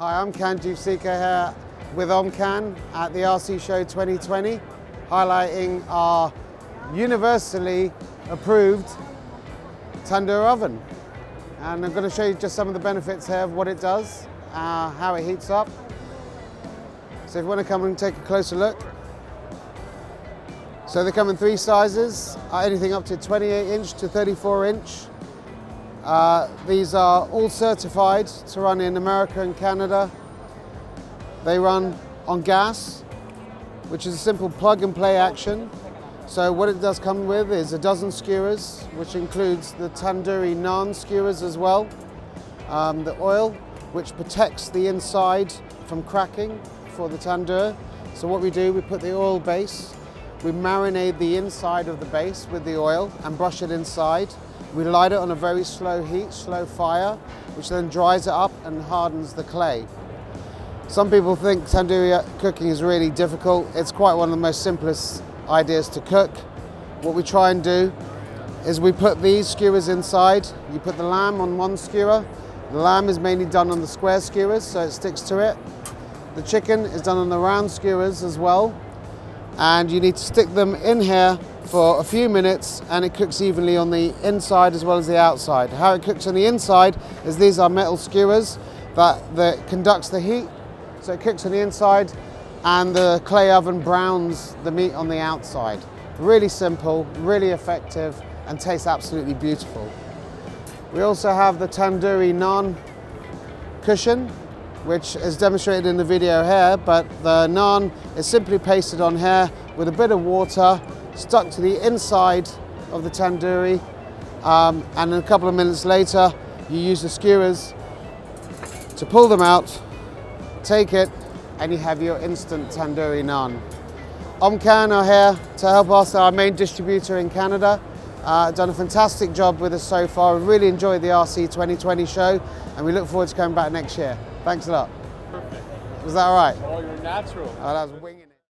Hi, I'm Kanjeev here with Omcan at the 𝗖𝗍 Show 2020, highlighting our universally approved tandoor oven. And I'm going to show you just some of the benefits here of what it does, how it heats up. So if you want to come and take a closer look. So they come in 3 sizes, anything up to 28-inch to 34-inch. These are all certified to run in America and Canada. They run on gas, which is a simple plug and play action. So what it does come with is a dozen skewers, which includes the tandoori naan skewers as well. The oil, which protects the inside from cracking for the tandoor. So what we do, we put the oil base, we marinate the inside of the base with the oil and brush it inside. We light it on a very slow heat, slow fire, which then dries it up and hardens the clay. Some people think tandoori cooking is really difficult. It's quite one of the most simplest ideas to cook. What we try and do is we put these skewers inside. You put the lamb on one skewer. The lamb is mainly done on the square skewers, so it sticks to it. The chicken is done on the round skewers as well. And you need to stick them in here for a few minutes, and it cooks evenly on the inside as well as the outside. How it cooks on the inside is these are metal skewers that conducts the heat, so it cooks on the inside, and the clay oven browns the meat on the outside. Really simple, really effective, and tastes absolutely beautiful. We also have the tandoori naan cushion, which is demonstrated in the video here, but the naan is simply pasted on here with a bit of water, stuck to the inside of the tandoori, and a couple of minutes later you use the skewers to pull them out, take it, and you have your instant tandoori naan. Omcan are here to help us, our main distributor in Canada. Done a fantastic job with us so far. We really enjoyed the 𝗖𝗍 2020 show, and we look forward to coming back next year. Thanks a lot. Perfect. Was that all right? Oh, you're natural. That was winging.